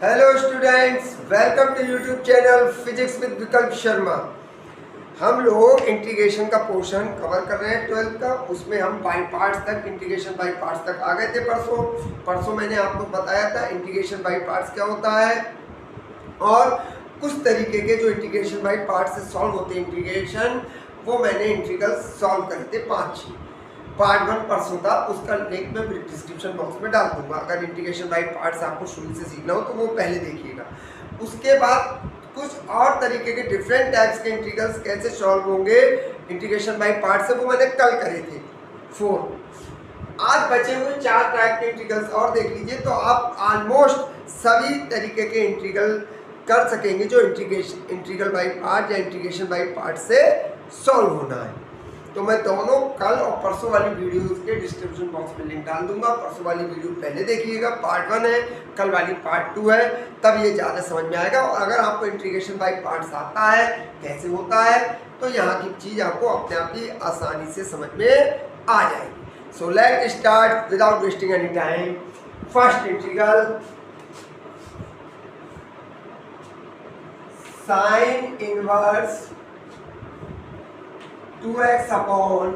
Hello students, welcome to YouTube channel physics with Vikalp Sharma. हम लोग integration का पोर्शन कवर कर रहे हैं 12th का। उसमें हम बाई पार्ट्स तक, इंटीग्रेशन बाई पार्ट्स तक आ गए थे। परसों मैंने आपको बताया था इंटीग्रेशन बाई पार्ट्स क्या होता है और कुछ तरीके के जो इंटीग्रेशन बाई पार्ट्स से सॉल्व होते हैं इंटीग्रेशन, वो मैंने इंटीग्रल सॉल्व करे थे 5। पार्ट 1 परसों था, उसका लिंक मैं डिस्क्रिप्शन बॉक्स में डाल दूंगा। अगर इंटीग्रेशन बाई पार्ट्स आपको शुरू से सीखना हो तो वो पहले देखिएगा। उसके बाद कुछ और तरीके के डिफरेंट टाइप्स के इंटीग्रल्स कैसे सॉल्व होंगे इंटीग्रेशन बाई पार्ट्स से, वो मैंने कल करे थे 4। आज बचे हुए 4 टाइप के इंटीग्रल्स और देख लीजिए तो आप ऑलमोस्ट सभी तरीके के इंटीग्रल कर सकेंगे जो इंटीग्रल बाई पार्ट या इंटीग्रेशन बाई पार्ट से सॉल्व होना है। तो मैं दोनों कल और परसों वाली वीडियोस के डिस्क्रिप्शन बॉक्स में लिंक डाल दूंगा। परसों वाली वीडियो पहले देखिएगा, पार्ट 1 है, कल वाली पार्ट 2 है, तब ये ज़्यादा समझ में आएगा। और अगर आपको इंटीग्रेशन बाई पार्ट्स आता है कैसे होता है तो यहाँ की चीज़ आपको अपने आप ही आसानी से समझ में आ जाएगी। So let start without wasting any time. First integral, sine inverse 2x upon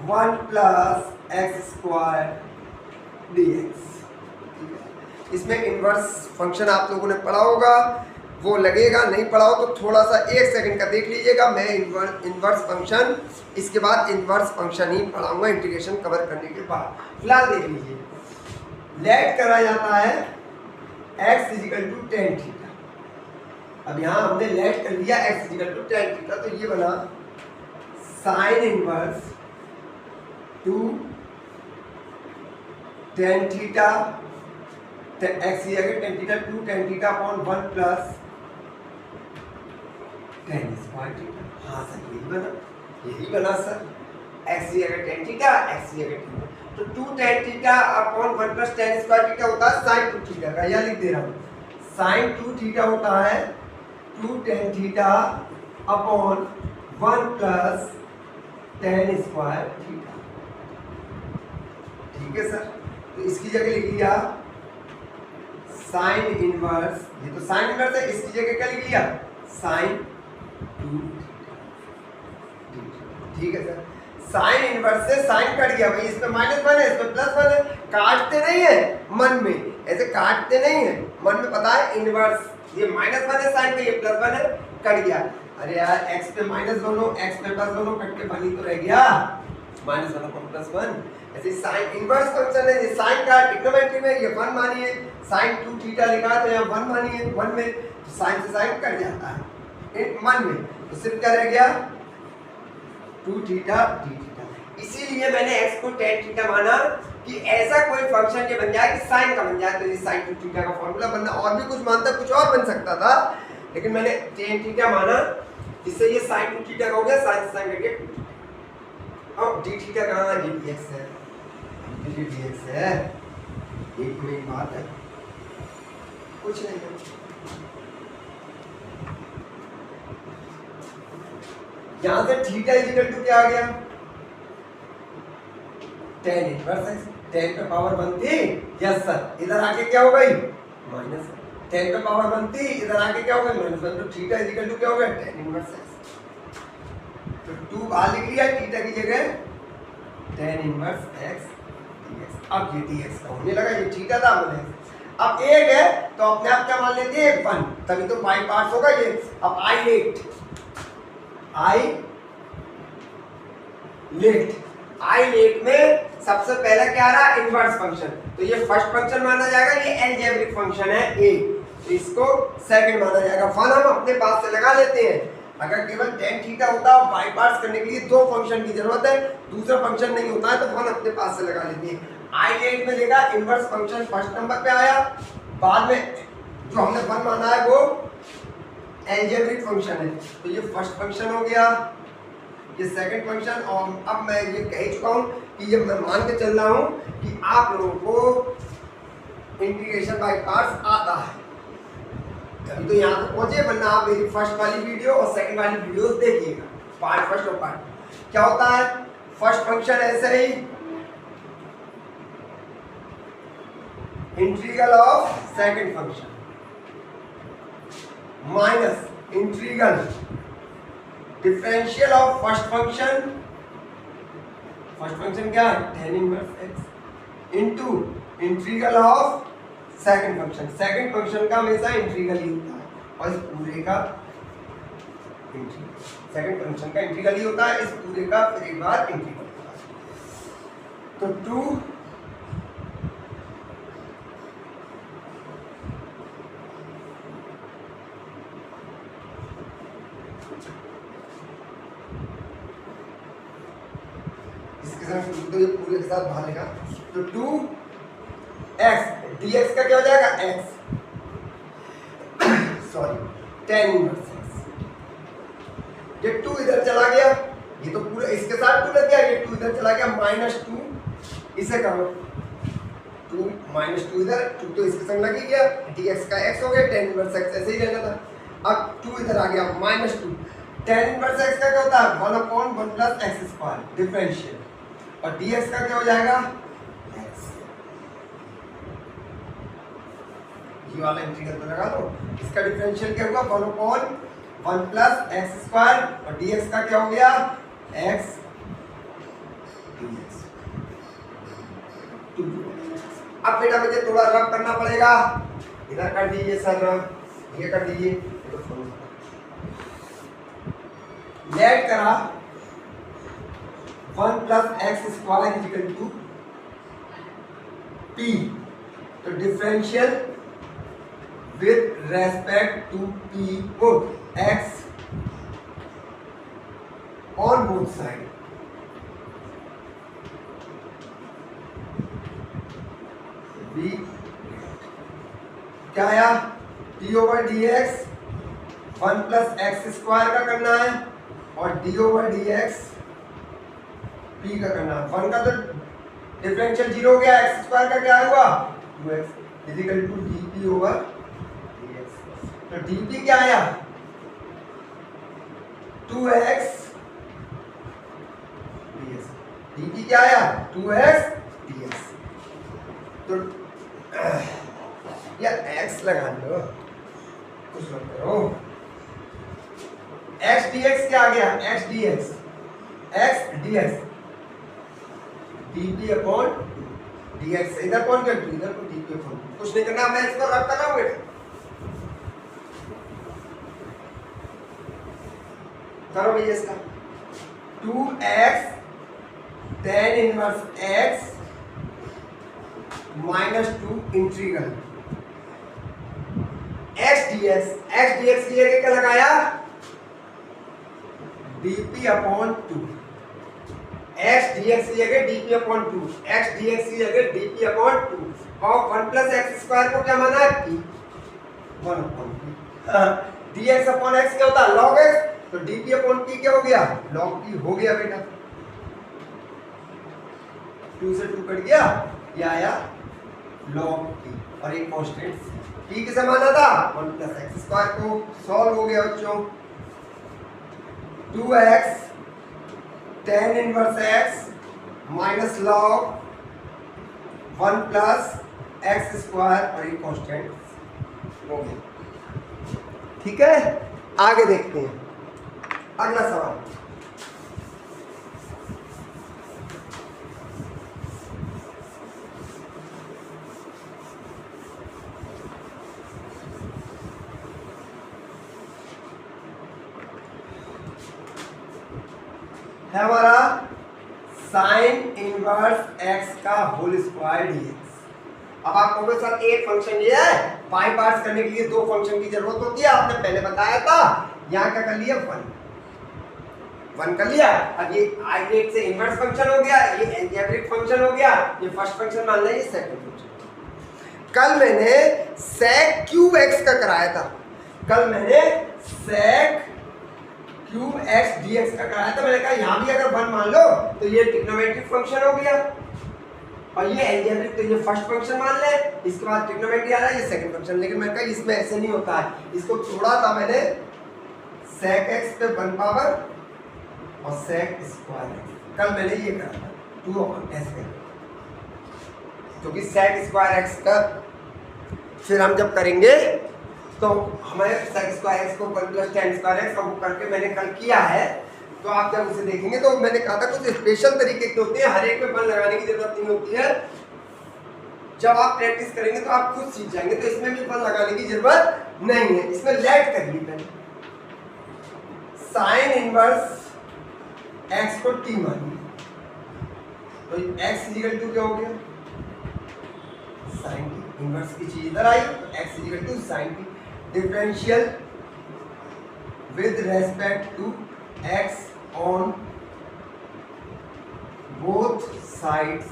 1 plus x square dx। इसमें इनवर्स फंक्शन आप लोगों ने पढ़ा होगा, वो लगेगा। नहीं पढ़ा हो तो थोड़ा सा 1 सेकंड का देख लीजिएगा। मैं इनवर्स फंक्शन इसके बाद इनवर्स फंक्शन ही पढ़ाऊंगा इंटीग्रेशन कवर करने के बाद। फिलहाल देख लीजिए, लेट करा जाता है x = tan थीटा। अब यहाँ हमने लेट कर लिया x = tan थीटा, तो ये बना sine inverse 2 tan theta, x की जगह tan theta 2 tan theta upon 1 plus tan square theta. हाँ सर, यही बना सर। एक्स की जगह tan थीटा, एक्स की जगह थीटा, तो 2 tan theta upon 1 plus tan square theta होता है sin 2 थीटा का। यहाँ लिख दे रहा हूँ, sin 2 थीटा होता है 2 tan theta upon 1 plus tan square theta. ठीक है सर, तो इसकी जगह लिख लिया साइन इनवर्स, ये तो साइन इनवर्स है, इसकी जगह क्या लिख लिया साइन 2 थीटा। ठीक है सर, साइन इनवर्स से साइन कट गया भाई, इसमें -1 है, इसमें +1 है। काटते नहीं है मन में, ऐसे काटते नहीं है मन में, पता है इनवर्स ये -1 है, साइन का ये +1 है, कट गया। अरे यार, x पे -1 हो, x पे +1 कट के बनी तो रह गया -1 अपॉन +1। ऐसे साइन इनवर्स फंक्शन है, ये साइन का ट्रिग्नोमेट्री में ये 1 मानिए, sin 2 थीटा लिखा तो यहाँ 1 मानिए, 1 में तो साइन से साइन कट जाता है मन में, तो सिर्फ क्या रह गया 2 थीटा d थीटा। इसीलिए मैंने x को tan थीटा माना कि ऐसा कोई फंक्शन के बन जाए कि साइन का बन जाए, तो ये sin 2 थीटा का फॉर्मूला बनना। और भी कुछ मानता, कुछ और बन सकता था, लेकिन मैंने tan थीटा माना, जिससे ये sin 2 थीटा का हो गया, sin से sin करके 2 थीटा। अब d थीटा कहाँ है, ये dx है, ये dx है। एक में एक बात है, कुछ नहीं है। यहाँ से थीटा = क्या आ गया, tan इनवर्स x। tan पे पावर बनती, यस सर, इधर आके क्या हो गई माइनस, tan पे पावर बनती, इधर आके क्या हो गई -1, तो थीटा = क्या हो गया tan इनवर्स x। तो 2 बाहर लिख लिया, थीटा की जगह tan इनवर्स x dx। अब ये dx का होने लगा, ये थीटा था बोले। अब 1 है तो अपने आप क्या मान लेते हैं 1, तभी तो बाई पार्ट्स होगा ये। अब I लेट में सबसे पहला क्या आ रहा, इनवर्स फंक्शन, तो ये फर्स्ट फंक्शन माना जाएगा, ये अलजेब्रिक फंक्शन है a, तो इसको सेकंड माना जाएगा। 1 हम अपने पास से लगा लेते हैं। अगर केवल tan थीटा होता है, बाई पार्ट्स करने के लिए 2 फंक्शन की जरूरत है, दूसरा फंक्शन नहीं होता है, तो 1 अपने पास से लगा लेते हैं। I लेट में देखा इनवर्स फंक्शन फर्स्ट नंबर पे आया, बाद में जो हमने 1 माना है वो अलजेब्रिक फंक्शन है, तो ये फर्स्ट फंक्शन हो गया, ये सेकंड फंक्शन। और अब मैं ये कह चुका हूँ कि ये मैं मान के चल रहा हूँ कि आप लोगों को इंटीग्रेशन बाय पार्ट्स आता है, तभी तो यहाँ तक पहुंचे, वरना आप मेरी फर्स्ट वाली वीडियो और सेकंड वाली वीडियोस देखिएगा, पार्ट फर्स्ट और पार्ट। क्या होता है, फर्स्ट फंक्शन ऐसे ही integral of second function minus integral differential of first function क्या है tan inverse x into integral of second function का हमेशा इंटीग्रल ही होता है और इस पूरे का सेकंड फंक्शन का इंटीग्रल ही होता है, इस पूरे का फिर एक बार इंटीग्रल होता है। तो 2 इसके साथ तो ये पूरे के साथ बाहर लेगा तो 2x dx का क्या हो जाएगा x sorry tan inverse x। ये 2 इधर चला गया, ये तो पूरा इसके साथ 2 लग गया, ये 2 इधर चला गया -2 इसे करो 2 -2 इधर 2 तो इसके संग लग ही गया, dx का x हो गया, tan इनवर्स x ऐसे ही रहना था। अब 2 इधर आ गया -2 tan इनवर्स x का क्या होता है 1/1 + x² डिफरेंशियल और dx का क्या हो जाएगा x। ये वाला इंटीग्रल तो लगा लो, इसका डिफरेंशियल क्या होगा 1/1 + x² और dx का क्या हो गया x dx। अब बेटा मुझे थोड़ा रब करना पड़ेगा, इधर कर दीजिए सर रब, ये कर दीजिए लेट करा 1 + x² = p तो differential with respect to p को x on both side b क्या आया d/dx 1 + x² का करना है और d/dx p का करना है। 1 का तो डिफरेंशियल 0 हो गया, x² का क्या हुआ 2x = dp/dx। तो dp क्या आया 2x dx, dp क्या आया 2x dx। तो यार x लगा लो, कुछ मत करो। x dx क्या आ गया x dx dp/2 dx इधर कौन कर दू इधर को dp/2 कुछ नहीं करना, मैं इसको रब कर रहा हूं बेटा, करो भैया इसका 2x tan inverse x -2 integral x dx की जगह क्या लगाया dp/2 x dx की जगह dp/2 x dx की जगह dp/2 और 1 + x² को क्या माना है p 1/p dx/x क्या होता है log x तो dp/p क्या हो गया log p हो गया बेटा, 2 से 2 कट गया, ये आया log p और एक कांस्टेंट p के समान था 1 + x² को सॉल्व हो गया बच्चों 2x tan inverse x -log 1 + x² और एक कांस्टेंट हो गया। ठीक है, आगे देखते हैं अगला सवाल। है हमारा sin इनवर्स x का होल स्क्वायर dx। अब आप कहोगे सर एक फंक्शन ये है, पाई पार्ट्स करने के लिए 2 फंक्शन की जरूरत होती है, आपने पहले बताया था। यहाँ क्या कर लिया 1 कर लिया, अब ये i से इनवर्स फंक्शन हो गया, ये अलजेब्रिक फंक्शन हो गया, ये फर्स्ट फंक्शन मान लिया, ये सेकंड फंक्शन। कल मैंने sec क्यूब x का कराया था, क्यूब x dx का कराया था। मैंने कहा यहाँ भी अगर 1 मान लो तो ये ट्रिग्नोमेट्रिक फंक्शन हो गया और ये अलजेब्रिक, तो ये फर्स्ट फंक्शन मान ले, इसके बाद ट्रिग्नोमेट्री आ रहा है, ये सेकंड फंक्शन। लेकिन मैंने कहा इसमें ऐसे नहीं होता है, इसको छोड़ा था मैंने sec x पे 1 पावर और sec स्क्वायर x। कल मैंने ये करा था 2/s क्योंकि sec स्क्वायर x का फिर हम जब करेंगे तो हमें sec स्क्वायर x को 1 + tan स्क्वायर x अब करके मैंने कल किया है, तो आप जब उसे देखेंगे तो मैंने कहा था कुछ स्पेशल तरीके के होते हैं, हर एक में बल लगाने की जरूरत नहीं होती है। जब आप प्रैक्टिस करेंगे तो आप खुद सीख जाएंगे, तो इसमें भी बल लगाने की जरूरत नहीं है। इसमें लेट करिए पहले, साइन इनवर्स x को t मानिए, तो x = क्या हो गया, sin t। इनवर्स की चीज इधर आई, x = sin t। Differential with respect to x on both sides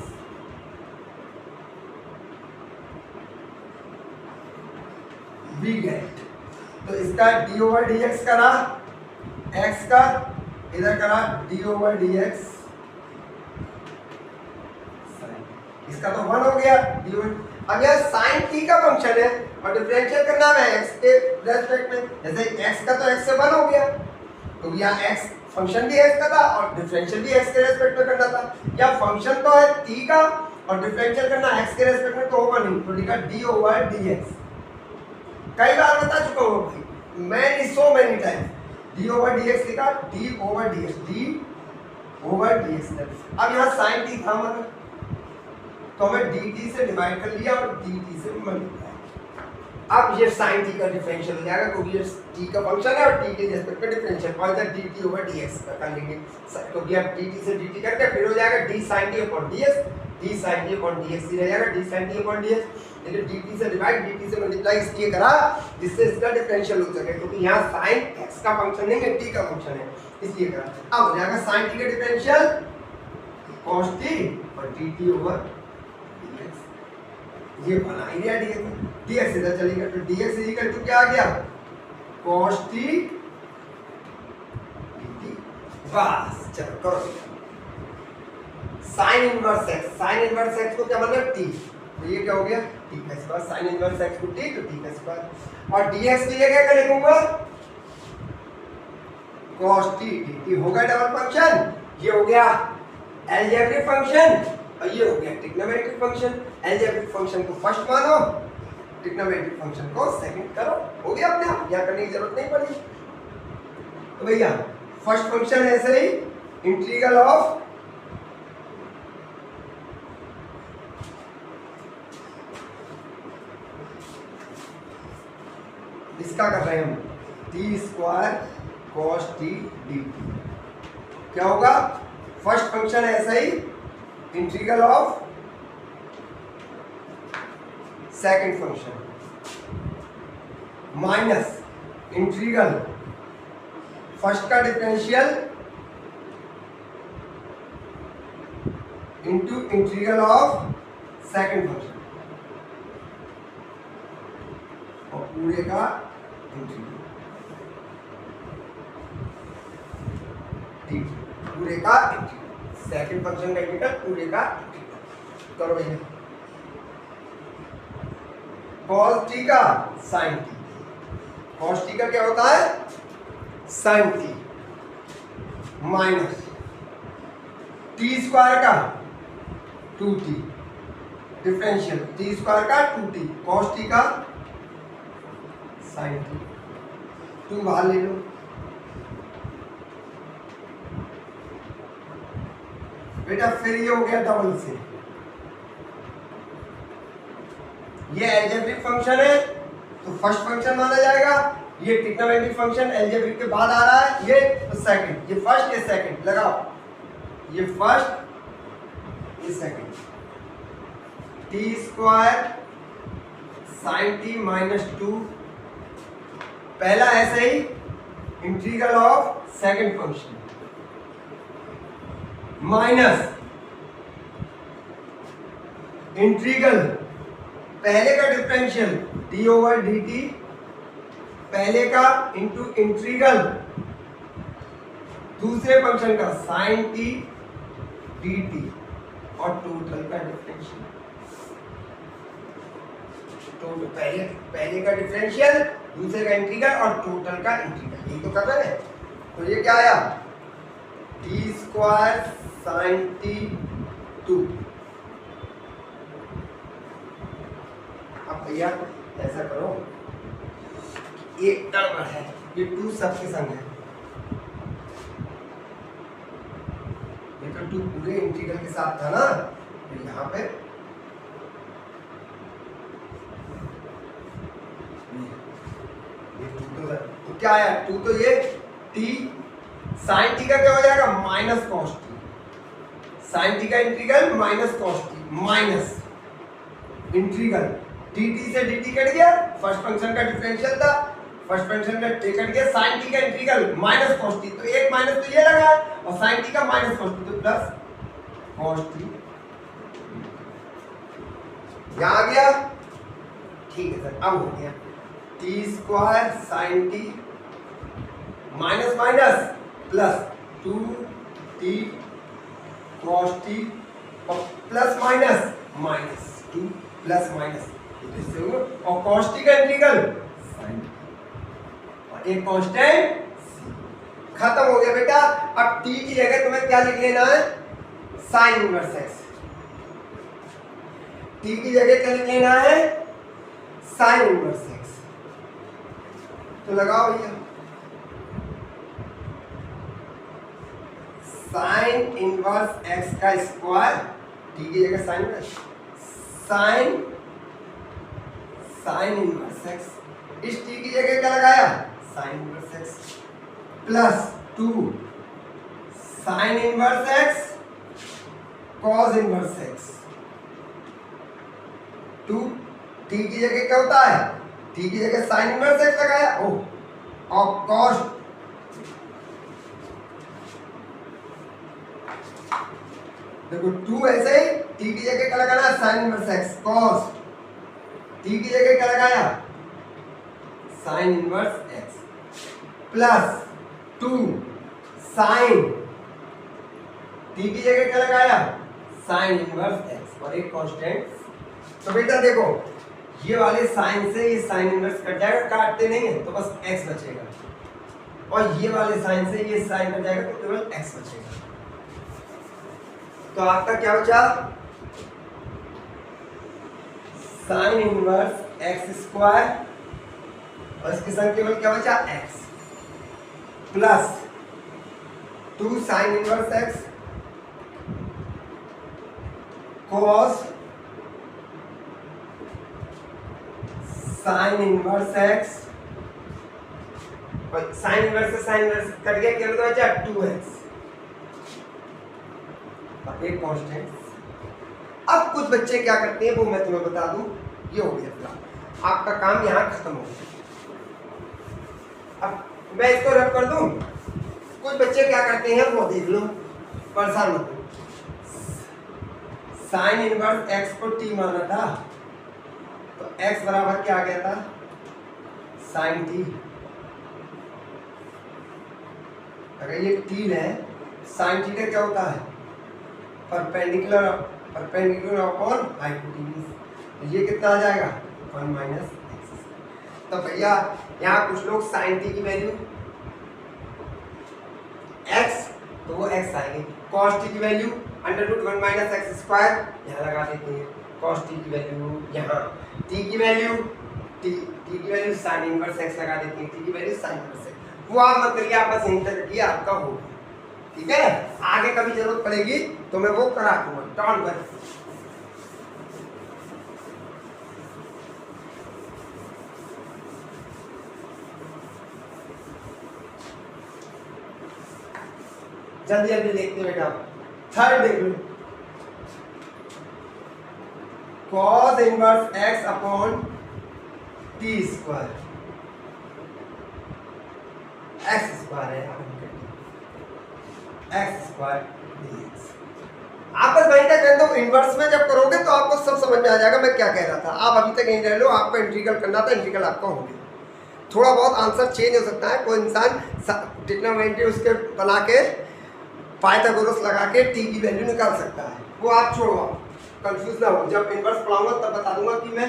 we get, तो इसका d/dx करा x का, इधर करा d/dx, इसका तो 1 हो गया d/। अब यह sin t का फंक्शन है और डिफरेंशियल करना है x के रेस्पेक्ट में, जैसे x का तो x से 1 हो गया, तो यहाँ x फंक्शन भी x का था और डिफरेंशियल भी x के रेस्पेक्ट में करना था। या फंक्शन तो है t का और डिफरेंशियल करना x के रेस्पेक्ट में, तो होगा नहीं, तो लिखा d/dx। कई बार बता चुका हूँ भाई, मैंने सो मेनी टाइम d/dx लिखा, d/dx, अब यहाँ sin t था मतलब, तो हमें dt से डिवाइड कर लिया और dt से मल्टीप्लाई। अब ये sin t का डिफरेंशियल हो जाएगा, क्योंकि ये t का फंक्शन है और t के रिस्पेक्ट में डिफरेंशियल, और इधर dt/dx कर लेंगे, क्योंकि अब dt से dt करके फिर हो जाएगा d sin t/dx, d sin t/dx ही रह जाएगा, d sin t/dx। लेकिन dt से डिवाइड, dt से मल्टीप्लाई इसलिए करा जिससे इसका डिफरेंशियल हो सके, क्योंकि यहाँ sin x का फंक्शन नहीं है, t का फंक्शन है, इसलिए करा। अब हो जाएगा sin t का डिफरेंशियल cos t और dt/dx, ये बना ही दिया dx इधर चलेगा, तो dx = क्या आ गया, cos t dt। बस चलो करो। sin इनवर्स x को क्या मतलब t, तो ये क्या हो गया t का स्क्वायर, sin इनवर्स x को t तो t का स्क्वायर, और dx की जगह क्या लिखूंगा, cos t dt हो गया डबल फंक्शन, ये हो गया अलजेब्रिक फंक्शन और ये हो गया ट्रिग्नोमेट्रिक फंक्शन। अलजेब्रिक फंक्शन को फर्स्ट मानो, ट्रिग्नोमेट्रिक फंक्शन को सेकंड करो, हो गया अपने आप, यहाँ करने की जरूरत नहीं पड़ी। तो भैया फर्स्ट फंक्शन ऐसे ही इंटीग्रल ऑफ इसका कर रहे हैं हम t² cos t dt, क्या होगा, फर्स्ट फंक्शन ऐसा ही integral of second function minus integral first का differential into integral of second function और पूरे का इंटीग्रल, पूरे का इंटीग्रल, सेकंड फंक्शन का इंटीग्रल, पूरे का इंटीग्रल करो भैया। cos t का sin t, cos t का क्या होता है sin t माइनस t² का 2t, डिफरेंशियल t² का 2t, cos t का sin t, 2 बाहर ले लो, बेटा फिर ये हो गया डबल से, ये अलजेब्रिक फंक्शन है तो फर्स्ट फंक्शन माना जाएगा, ये ट्रिग्नोमेट्रिक फंक्शन अलजेब्रिक के बाद आ रहा है, ये तो सेकंड, ये फर्स्ट ये सेकंड लगाओ, ये फर्स्ट ये सेकंड, t² sin t -2, पहला ऐसे ही integral of second function minus integral पहले का डिफरेंशियल d/dt, पहले का इंटू इंटीग्रल दूसरे फंक्शन का sin t dt और टोटल का डिफरेंशियल, तो पहले का डिफरेंशियल दूसरे का इंटीग्रल और टोटल का इंटीग्रल, यही तो कर रहे हैं। तो ये क्या आया t² sin t 2। अब भैया ऐसा करो, ये गड़बड़ है, ये 2 सबके संग है, ये तो 2 पूरे इंटीग्रल के साथ था ना, तो यहाँ पे ये 2 तो क्या आया, 2 तो ये t साइन टी का क्या हो जाएगा minus cos t, sine t का integral minus cos t minus integral dt से dt कट गया, फर्स्ट फंक्शन का डिफरेंशियल था, फर्स्ट फंक्शन का t कट गया, sin t का इंटीग्रल माइनस cos t, तो एक माइनस तो ये लगा और sin t का माइनस cos t तो प्लस cos t यहाँ आ गया, ठीक है सर, अब हो गया t square sin t minus minus plus 2t cos t और plus minus minus 2 plus minus और cos t का इंटीग्रल sin और एक कांस्टेंट खत्म हो गया बेटा। अब t की जगह तुम्हें क्या लिख लेना है sin इनवर्स x, t की जगह क्या लिख लेना है sin इनवर्स x, तो लगाओ भैया sin इनवर्स x का स्क्वायर, t की जगह sin sin इनवर्स x, इस t की जगह क्या लगाया sin inverse x plus 2 sin inverse x cos inverse x, 2 t की जगह क्या होता है, t की जगह sin इनवर्स x लगाया और cos देखो 2 ऐसे ही t की जगह क्या लगाना है sin inverse x cos, t की जगह क्या लगाया sin inverse x plus 2 sin, t की जगह क्या लगाया sin इनवर्स x और एक कांस्टेंट। तो बेटा देखो ये वाले साइन से ये साइन इनवर्स कट जाएगा, काटते नहीं है तो बस x बचेगा, और ये वाले साइन से ये साइन कट जाएगा तो केवल x बचेगा। तो आपका क्या बचा साइन इनवर्स एक्स स्क्वायर और इसके संग केवल क्या बचा x plus 2 sine inverse x cos sine inverse x और साइन इनवर्स से साइन इनवर्स कट गया, केवल तो बचा 2x एक कांस्टेंट। अब कुछ बच्चे क्या करते हैं वो मैं तुम्हें बता दूं, ये हो गया फिलहाल आपका काम यहाँ खत्म हो गया। अब मैं इसको रब कर दूं, कुछ बच्चे क्या करते हैं वो देख लो, परेशान मत हो। साइन इनवर्स x को t माना था तो x बराबर क्या आ गया था साइन t, अगर ये t है साइन थीटा क्या होता है परपेंडिकुलर अपॉन हाइपोटेन्यूज, तो ये कितना आ जाएगा 1 माइनस एक्स। तो भैया यहाँ कुछ लोग साइन t की वैल्यू x तो वो x आएगी, cos t की वैल्यू √1 माइनस एक्स स्क्वायर यहाँ लगा देते हैं, cos t की वैल्यू यहाँ, t की वैल्यू साइन इनवर्स x लगा देते हैं, t की वैल्यू साइन इनवर्स x। वो आप मत करिए, आप बस यहीं तक रखिए, आपका होगा ठीक है। आगे कभी जरूरत पड़ेगी तो मैं वो करा दूंगा, डोंट वरी। जल्दी जल्दी देखते बेटा, थर्ड देख लो, cos inverse x upon t square, x square है x स्क्वायर dx। आप बस वहीं तक रहते हो, इनवर्स में जब करोगे तो आपको सब समझ में आ जाएगा मैं क्या कह रहा था। आप अभी तक यहीं रह लो, आपको इंटीग्रल करना था, इंटीग्रल आपका हो गया। थोड़ा बहुत आंसर चेंज हो सकता है, कोई इंसान ट्रिग्नोमेट्री उसके बना के पाइथागोरस लगा के t की वैल्यू निकाल सकता है, वो आप छोड़ो, कंफ्यूज ना हो। जब इनवर्स पढ़ाऊंगा तब बता दूंगा कि मैं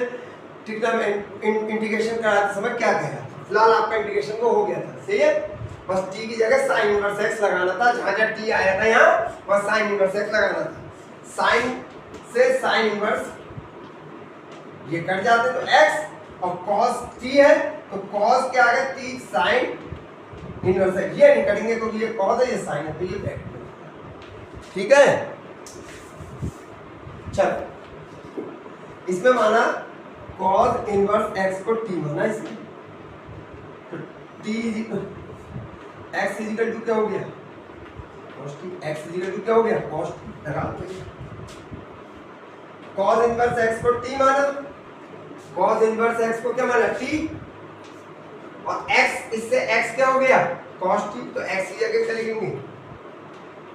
इंटीग्रेशन कराते समय क्या कह रहा था। फिलहाल आपका इंटीग्रेशन को हो गया था, सही है। बस t की जगह साइन इनवर्स x लगाना था, जहाँ जहाँ t आया था यहाँ बस साइन इनवर्स x लगाना था। साइन से साइन इनवर्स ये कट जाते तो x और cos t है तो cos के आगे t sin इनवर्स है, ये नहीं करेंगे क्योंकि ये cos है ये sin है, तो ये बैक। ठीक है, चलो इसमें माना cos इनवर्स x को t माना इसमें, तो t x इजिकल टू क्या हो गया cos t, x is equal to क्या हो गया cos t, लगा लो cos इनवर्स x को t माना, cos इनवर्स x को क्या माना t, और x इससे x क्या हो गया cos t, तो x की जगह क्या लिखेंगे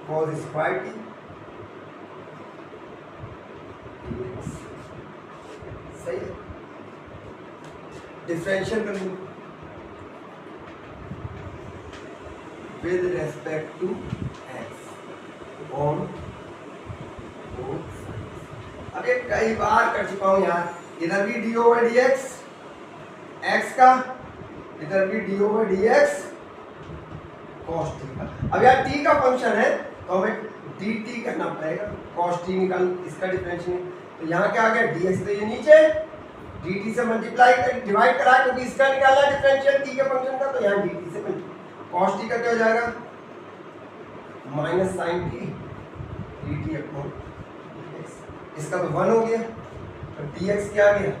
cos स्क्वायर t, सही है। डिफरेंशियल कर लो with respect to x on both sides. अब ये कई बार कर चुका हूं यार, इधर भी D over D x x का, इधर भी D over D x cos t का। अब यार टी का फंक्शन है तो हमें डी टी करना पड़ेगा, कॉस टी निकाल इसका डिफरेंशियल, तो यहाँ क्या आ गया डी एक्स, तो ये नीचे डी टी से मल्टीप्लाई कर डिवाइड करा क्योंकि इसका निकालना है डिफरेंशियल टी के फंक्शन का, तो यहाँ डी टी से कॉस टी का क्या हो जाएगा minus sine t d t upon इसका तो 1 हो गया, तो डी एक्स क्या आ गया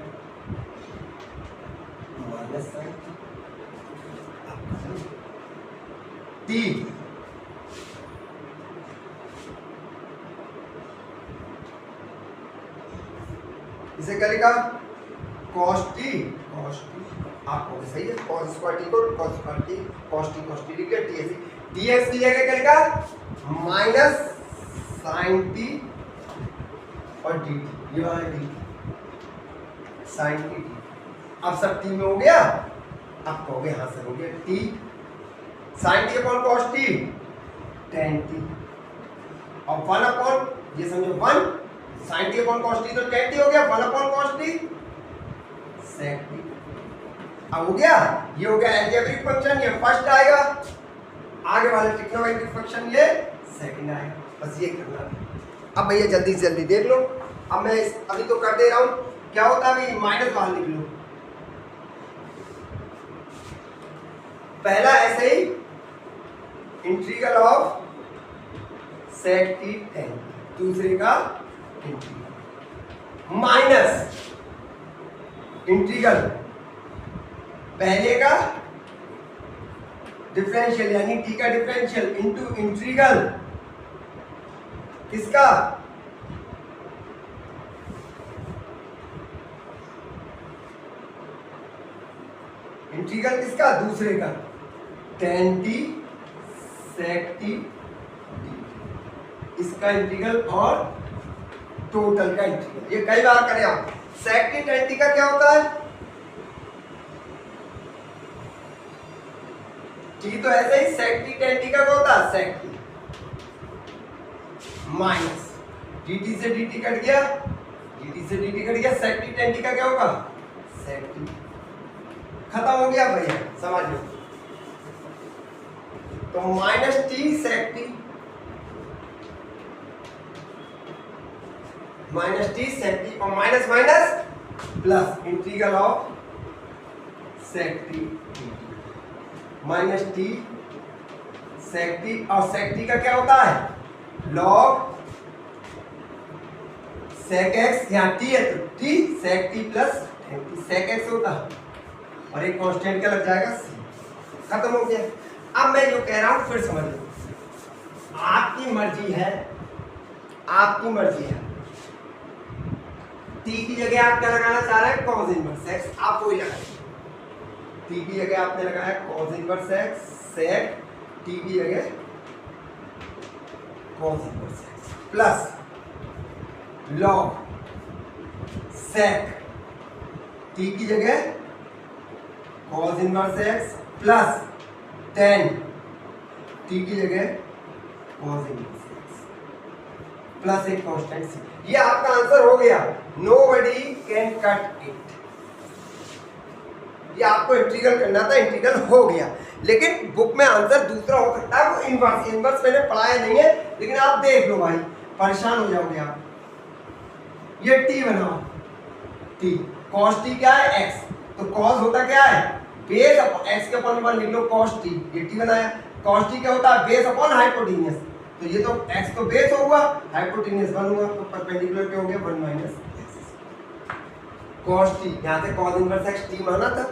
माइनस साइन टी, इसे क्या लिखा cos t आपको सही है, cos स्क्वायर t को cos square t cos t लिख दिया, dx की जगह क्या लिखा माइनस sin t और dt, ये वाला dt sin t, अब सब t में हो गया, अब कहोगे हाँ सर हो गया t sin t upon cos t tan t, और 1 अपॉन ये समझो 1 sin t upon cos t तो tan t हो गया, 1 upon cos t sec t। अब हो गया, ये हो गया अलजेब्रिक फंक्शन, ये फर्स्ट आएगा, आगे वाले ट्रिग्नोमेट्रिक फंक्शन ये सेकंड आएगा, बस ये करना है। अब भैया जल्दी से जल्दी देख लो, अब मैं अभी तो कर दे रहा हूं, क्या होता है अभी माइनस बाहर लिख लो, पहला ऐसे ही integral of sec t tan, दूसरे का माइनस इंटीग्रल पहले का डिफरेंशियल यानी t का डिफरेंशियल इनटू इंटीग्रल किसका इंटीग्रल किसका दूसरे का tan t sec t इसका इंटीग्रल और टोटल का इंटीग्रल, ये कई बार करें आप। sec t tan t का क्या होता है t, तो ऐसे ही sec t tan t का क्या होता है sec t माइनस dt से dt कट गया, dt से dt कट गया, sec t tan t का क्या होगा sec t, खत्म हो गया भैया, समझ लो। तो minus t sec t minus t sec t और minus minus plus integral of sec t minus t sec t, और सेक टी का क्या होता है लॉग सेक एक्स, यहाँ टी है तो t sec t plus sec x होता है, और एक कांस्टेंट क्या लग जाएगा सी, खत्म हो गया। अब मैं जो कह रहा हूं फिर समझ लो, आपकी मर्जी है, आपकी मर्जी है, t की जगह आप क्या लगाना चाह रहे हैं cos इनवर्स x, आप वही लगाइए, t की जगह आपने लगाया cos inverse x sec t की जगह cos inverse x plus log sec t की जगह cos inverse x plus tan t की जगह cos इनवर्स x प्लस एक कांस्टेंट c, ये आपका आंसर हो गया। Nobody can cut it, ये आपको इंटीग्रल करना था, इंटीग्रल हो गया, लेकिन बुक में आंसर दूसरा हो सकता है, वो इनवर्स, इनवर्स मैंने पढ़ाया नहीं है, लेकिन आप देख लो भाई, परेशान हो जाओगे आप। ये t बनाओ, t cos t क्या है x, तो कॉस होता क्या है, बेस अपॉन एक्स के अपॉन 1 लिख लो कॉस टी, ये टी बनाया। कॉस टी क्या होता है, बेस अपॉन हाइपोटेन्यूज, तो ये तो एक्स तो बेस होगा, हाइपोटेन्यूज 1 हुआ, तो परपेंडिकुलर क्या हो गया 1 माइनस एक्स कॉस टी। यहाँ से कॉस इनवर्स एक्स टी माना था,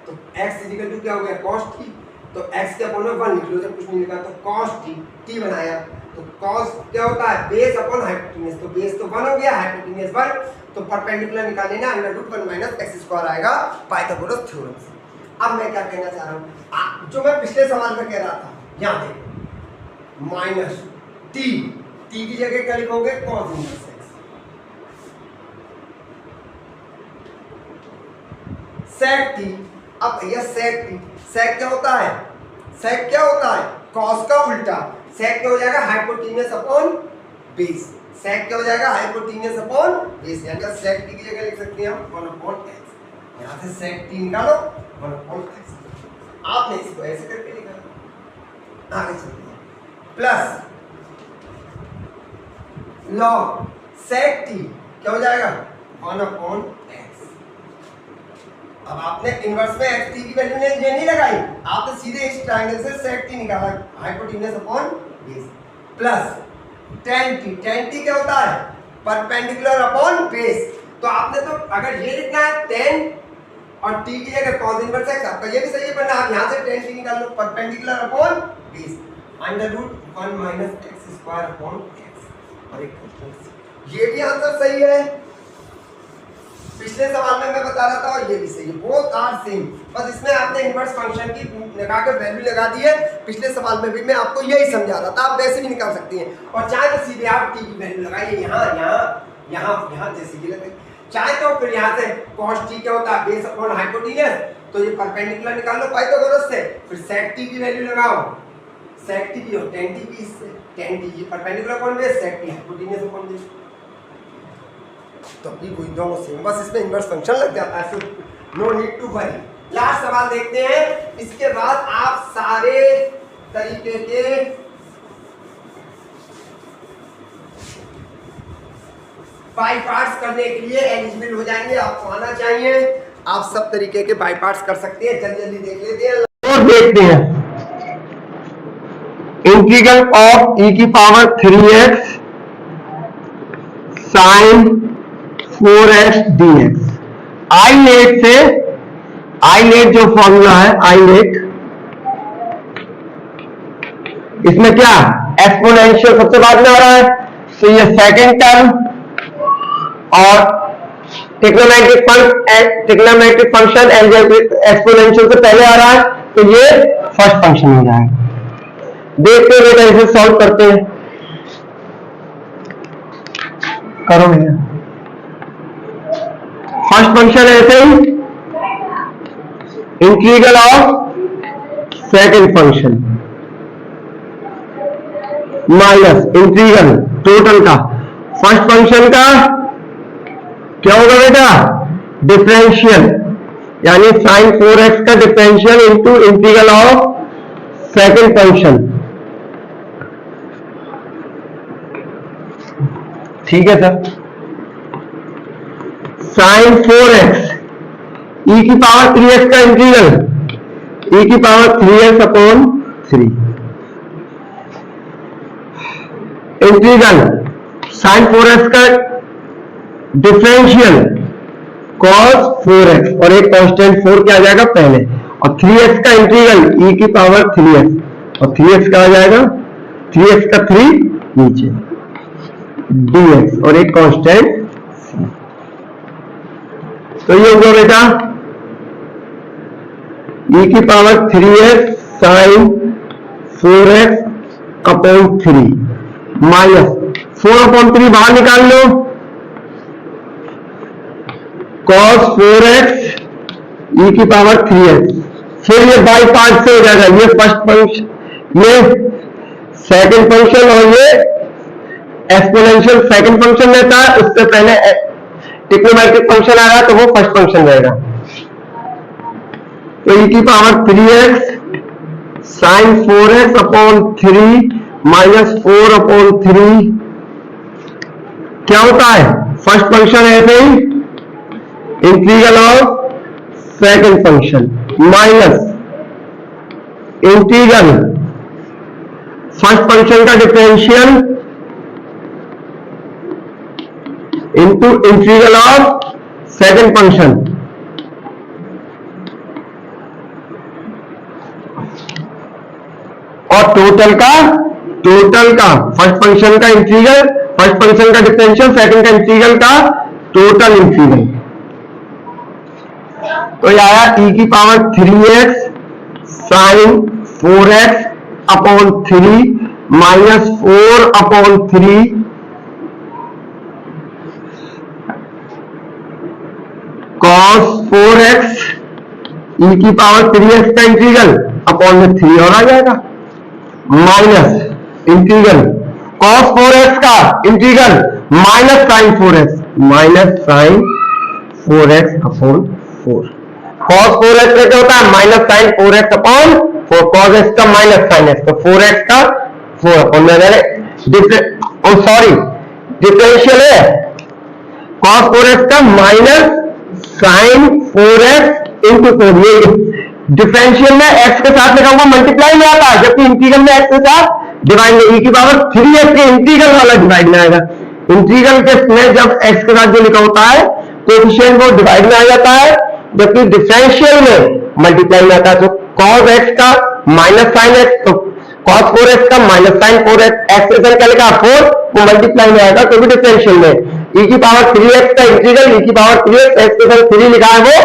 तो x इक्वल टू क्या हो गया कॉस टी, तो x के अपॉन 1 लिख लो, जब कुछ नहीं लिखा तो कॉस टी, टी बनाया। तो कॉस क्या होता है, बेस अपॉन हाइपोटेन्यूज, तो बेस तो 1 हो गया, हाइपोटेन्यूज 1, तो परपेंडिकुलर निकालने ना under root 1 minus x square आएगा पाइथागोरस थ्योरम से। अब मैं क्या कहना चाह रहा हूँ, जो मैं पिछले सवाल में कह रहा था, यहाँ देखो माइनस टी, टी की जगह क्या लिखोगे कॉस इनवर्स एक्स, सेक टी। अब भैया सेक टी, सेक क्या होता है, सेक क्या होता है कॉस का उल्टा, सेक क्या हो जाएगा हाइपोटेन्यूज अपॉन बेस, सेक क्या हो जाएगा हाइपोटेन्यूज अपॉन बेस, यानी सेक टी की जगह लिख सकते हैं हम 1 अपॉन एक्स। यहाँ से सेक टी निकालो 1 अपॉन एक्स, आपने इसको ऐसे करके लिखा। आगे चलते हैं, प्लस लॉग सेक टी क्या हो जाएगा 1 अपॉन एक्स। अब आपने इनवर्स में x t की वैल्यू नहीं लगाई, आपने सीधे इस ट्रायंगल से sec t निकाला, hypotenuse upon base, plus tan t, tan t क्या होता है परपेंडिकुलर अपॉन बेस। तो आपने तो अगर ये लिखना है tan और t की जगह cos इनवर्स x, आपका ये भी सही है, वरना आप यहां से tan t निकाल लो, perpendicular upon base, under root 1 minus x square upon x। और एक ये भी आंसर सही है, पिछले सवाल में मैं बता रहा था, और ये भी सही है, बोथ आर सेम, बस इसमें आपने इनवर्स फंक्शन की लगा कर वैल्यू लगा दी है। पिछले सवाल में भी मैं आपको यही समझा रहा था, आप वैसे भी निकाल सकती हैं, और चाहे तो सीधे आप टी की वैल्यू लगाइए यहाँ यहाँ यहाँ यहाँ जैसे कि लगे, चाहे तो फिर यहाँ से cos t क्या होता है बेस अपॉन हाइपोटेन्यूज, तो ये परपेंडिकुलर निकाल लो पाइथागोरस से, फिर sec t की वैल्यू लगाओ, sec t की और tan t की, इससे tan t ये perpendicular upon base, sec t hypotenuse upon base, तो भी कोई दोनों सेम, बस इसमें इनवर्स फंक्शन लग जाता है, so no need to worry. Last सवाल देखते हैं, इसके बाद आप सारे तरीके के बाई पार्ट्स करने के लिए एलिजिबल हो जाएंगे, आपको आना चाहिए, आप सब तरीके के बाई पार्ट्स कर सकते हैं। जल्दी जल्दी देख लेते हैं और देखते हैं। इंटीग्रल ऑफ e की power 3x sine 4x dx, I let say, I late जो फॉर्मूला है आई लेट, इसमें क्या एक्सपोनेंशियल सबसे बाद में आ रहा है, तो ये सेकंड टर्म, और ट्रिग्नोमेट्रिक फंक्शन एक्सपोनेंशियल से पहले आ रहा है, तो ये फर्स्ट फंक्शन हो जाएगा। देखते हुए कैसे सॉल्व करते हैं, करो भैया। फर्स्ट फंक्शन ऐसे ही, integral of second function minus integral total का फर्स्ट फंक्शन का क्या होगा बेटा डिफरेंशियल, यानी sin 4x का differential into integral of second function, ठीक है सर। sin 4x e की पावर 3x का इंटीग्रल, e की power 3x upon 3, integral sin 4x का डिफरेंशियल cos 4x, और एक कांस्टेंट 4 क्या आ जाएगा पहले, और 3x का इंटीग्रल e की पावर 3x, और 3x का आ जाएगा 3x का 3 नीचे dx, और एक कांस्टेंट, तो ये होगा बेटा e की power 3x sine 4x upon 3 minus 4 upon 3 बाहर निकाल लो, cos 4x e की पावर 3x, फिर ये बाई पार्ट से हो जाएगा, ये फर्स्ट फंक्शन, ये सेकंड फंक्शन, और ये एक्सपोनेंशियल सेकंड फंक्शन रहता है, उससे पहले ट्रिग्नोमेट्रिक फंक्शन आएगा तो वो फर्स्ट फंक्शन रहेगा। तो e की power 3x sine 4x upon 3 minus 4 upon 3 क्या होता है फर्स्ट फंक्शन ऐसे ही integral of second function minus integral first function का differential into integral of second function और टोटल का फर्स्ट फंक्शन का इंटीग्रल, फर्स्ट फंक्शन का डिफरेंशियल, सेकंड का इंटीग्रल का टोटल इंटीग्रल। तो ये आया e की power 3x sine 4x upon 3 minus 4 upon 3 cos 4x e की पावर 3x का इंटीग्रल अपॉन में 3 और आ जाएगा माइनस इंटीग्रल cos 4x का integral minus sine 4x upon 4 cos 4x का क्या होता है minus sine 4x upon 4 cos x का माइनस साइन x तो 4x का 4 अपॉन में सॉरी डिफरेंशियल है cos 4x का माइनस साइन 4x इंटू 4 ये डिफरेंशियल में x के साथ लिखा हुआ मल्टीप्लाई में आता है जबकि इंटीग्रल में x के साथ डिवाइड में e की पावर 3x के इंटीग्रल वाला डिवाइड में आएगा। इंटीग्रल के में जब x के साथ जो लिखा होता है कोएफिशिएंट वो डिवाइड में आ जाता है जबकि डिफरेंशियल में मल्टीप्लाई में आता है। तो cos x का माइनस साइन x तो cos 4x का माइनस साइन 4x एक्सप्रेशन क्या लिखा 4 वो मल्टीप्लाई में आएगा क्योंकि डिफरेंशियल में e की पावर 3x का इंटीग्रल e की पावर 3x एक्सप्रेशन 3 लिखा है वो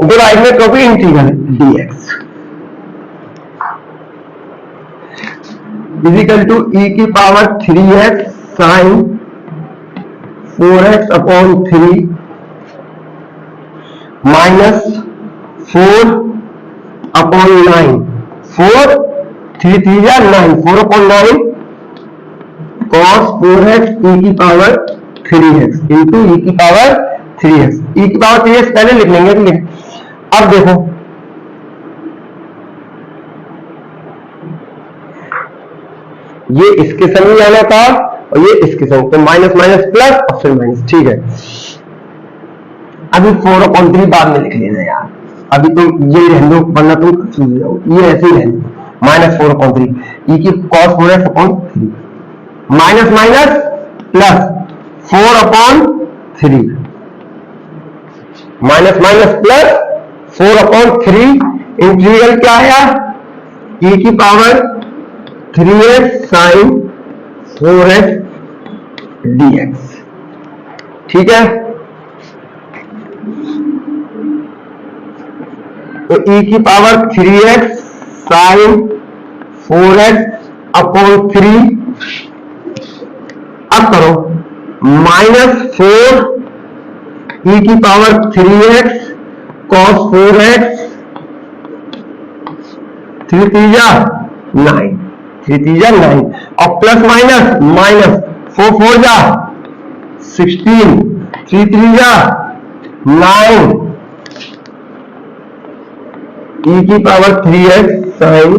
डिवाइड में क्योंकि integral dx is equal to e की power 3x sine 4x upon 3 minus 4 upon 9 4 3 3 या 9 4 अपॉन 9 cos 4x e की पावर 3x इंटू e की पावर 3x e की पावर 3x पहले लिख लेंगे ठीक है। अब देखो ये इसके संग में आना था और ये इसके संग तो माइनस माइनस प्लस और फिर माइनस ठीक है। अभी 4/3 बाद में लिख लेना यार अभी तुम ये रहने दो वरना तुम कंफ्यूज हो ये ऐसे ही रहने माइनस 4/3 e की cos 4x upon 3 minus minus plus 4/3 minus minus plus 4/3 integral क्या आया e की power 3x sine 4x dx ठीक है। तो e की power 3x sine 4x upon 3 अब करो माइनस 4 e की पावर 3x cos 4x 3 3 9 3 3 9 और प्लस माइनस माइनस 4 4 जा 16 3 3 जा 9 e की power 3x sine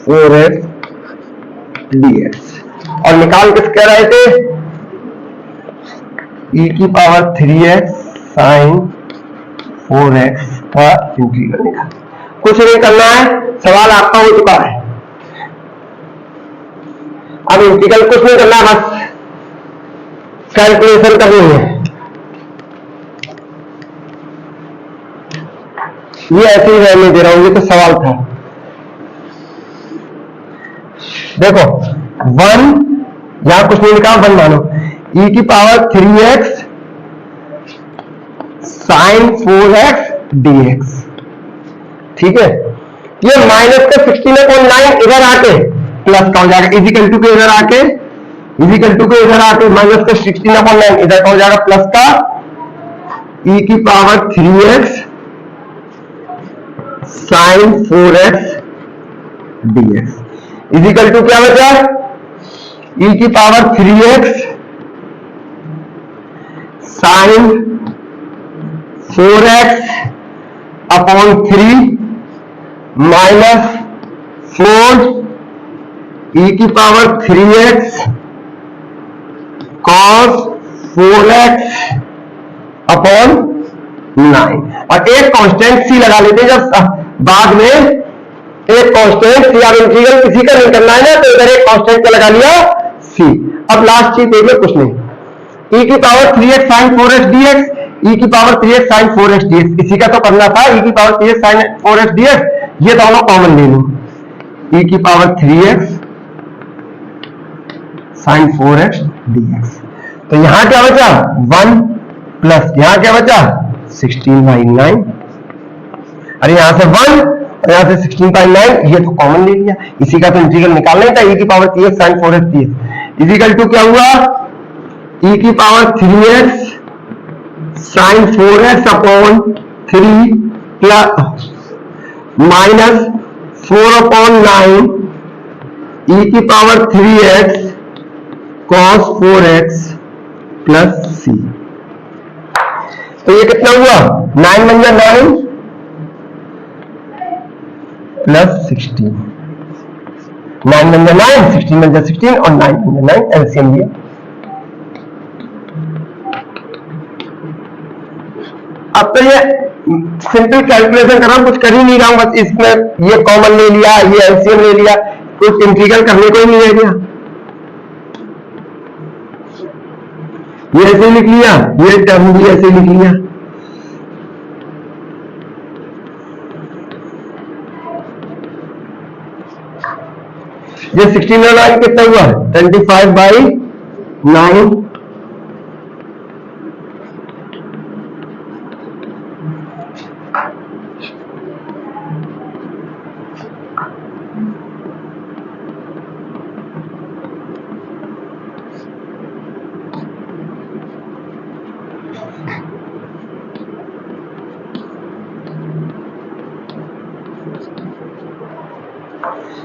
4x dx और निकाल किस कह रहे थे e की पावर 3x साइन 4x का इंटीग्रल निकाल कुछ नहीं करना है सवाल आपका हो चुका है। अब इंटीग्रल कुछ नहीं करना बस कैलकुलेशन करनी है। ये ऐसे ही रहने दे रहा हूं ये तो सवाल था। देखो 1 यहां कुछ नहीं लिखा 1 मानो e की power 3x sine 4x dx ठीक है। ये माइनस का 16/9 इधर आके प्लस का हो जाएगा इजिकल टू के इधर आके माइनस का 16/9 इधर का हो जाएगा प्लस का e की power 3x sine 4x dx is equal to क्या बचा e की power 3x sine 4x upon 3 minus 4 e की power 3x cos 4x upon 9 और एक कांस्टेंट सी लगा लेते हैं जब बाद में एक कांस्टेंट सी। अब इंटीग्रल किसी का नहीं करना है ना, तो इधर एक कांस्टेंट का लगा लिया सी। अब लास्ट चीज देख लो, कुछ नहीं, e की power 3x sin 4x dx, e की power 3x sin 4x dx, इसी का तो करना था, e की power 3x sin 4x dx, ये दोनों कॉमन ले लो, e की power 3x sin 4x dx। तो यहां क्या बचा 1 प्लस यहां क्या बचा 16/9, अरे यहां से 1 और यहां से 16/9, ये तो कॉमन ले लिया, इसी का तो इंटीग्रल निकालना ही था, e की power 3x sin 4x dx is equal to क्या हुआ e की power 3x sin 4x upon 3 plus minus 4/9 e की power 3x cos 4x plus c। तो ये कितना हुआ 9 बन 9 प्लस 16, 9 बन 9, 16 बन 16 और 9 बन 9, एलसीएम लिया। अब तो ये सिंपल कैलकुलेशन कर रहा हूं, कुछ कर ही नहीं रहा हूं, बस इसमें ये कॉमन ले लिया, ये एलसीएम ले लिया, कुछ इंटीग्रल करने को ही नहीं रह गया, ये ऐसे लिख लिया, ये टर्म भी ऐसे लिख लिया। ये 16 और 9 कितना हुआ 25/9,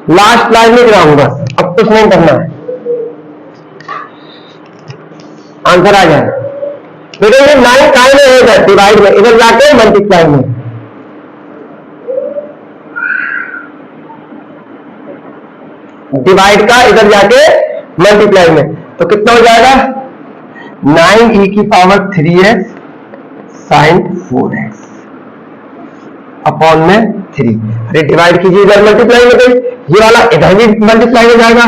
लास्ट लाइन लिख रहा हूं बस, अब कुछ नहीं करना है, आंसर आ जाए। फिर ये 9 काय में हो जाए डिवाइड में, इधर जाके मल्टीप्लाई में, डिवाइड का इधर जाके मल्टीप्लाई में, तो कितना हो जाएगा 9 e की power 3x sin 4x upon में 3। अरे डिवाइड कीजिए, इधर मल्टीप्लाई में गई, ये वाला इधर भी मल्टीप्लाई हो जाएगा,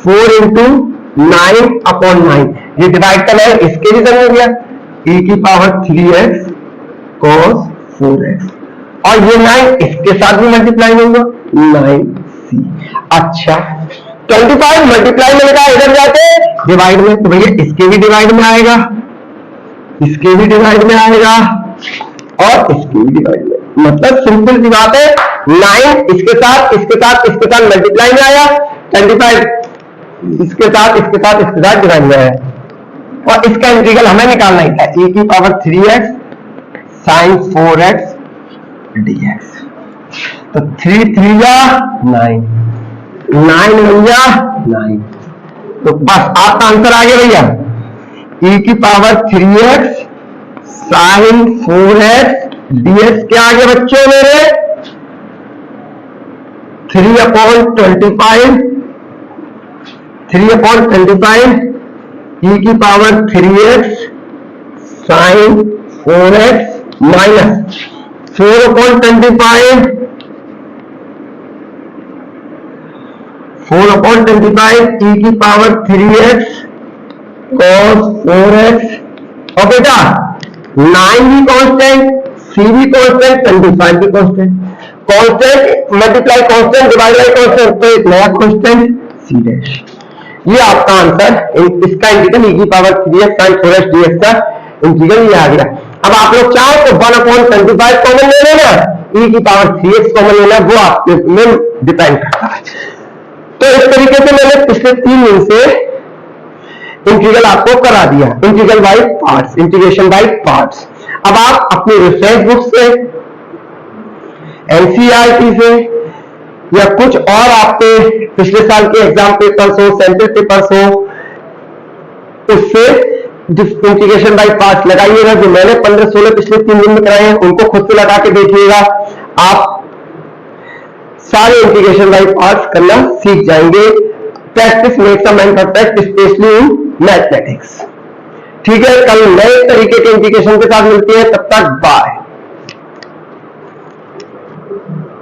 4 × 9 अपॉन 9, ये डिवाइड करना है, इसके भी हो गया e की पावर 3x cos 4x, और ये 9 इसके साथ भी मल्टीप्लाई होगा 9c। अच्छा 25 मल्टीप्लाई में लिखा इधर जाके डिवाइड में, तो भैया इसके भी डिवाइड में आएगा, इसके भी डिवाइड में आएगा और इसके भी डिवाइड में, मतलब सिंपल सी बात है, 9 इसके साथ इसके साथ इसके साथ मल्टीप्लाई में आया, 25 इसके साथ इसके साथ इसके साथ डिवाइड में आया, और इसका इंटीग्रल हमें निकालना ही था, e की power 3x sin 4x dx। तो 3 3 जा 9, 9 1 जा 9, तो बस आपका आंसर आ गया भैया, e की power 3x sin 4x dx क्या आ गया बच्चों मेरे 3/25 e की power 3x sin 4x minus 4/25 e की पावर 3x cos 4x, और बेटा 9 भी कांस्टेंट, c भी कांस्टेंट, 25 भी constant, constant multiply constant divide by constant, तो एक नया कांस्टेंट c डैश। ये आपका आंसर, इसका इंटीग्रल e की power 3x sin 4x dx का इंटीग्रल ये आ गया। अब आप लोग चाहो तो 1/25 कॉमन ले लेना, e की पावर 3x कॉमन लेना, वो आपके में डिपेंड करता है। तो इस तरीके से मैंने पिछले 3 दिन से इंटीग्रल आपको करा दिया, integral by parts, integration by parts. अब आप अपनी रेफरेंस बुक से, एनसीईआरटी से, या कुछ और आपके पिछले साल के एग्जाम पेपर्स हो, सेंटर पेपर्स हो, उससे इंटीग्रेशन बाय पार्ट्स लगाइएगा। जो मैंने 15-16 पिछले 3 दिन में कराए हैं उनको खुद से लगा के देखिएगा, आप सारे इंटीग्रेशन बाय पार्ट्स करना सीख जाएंगे। Practice makes a man perfect, specially in mathematics. ठीक है, कल नए तरीके के इंटीग्रेशन के साथ मिलते हैं, तब तक बाय। है।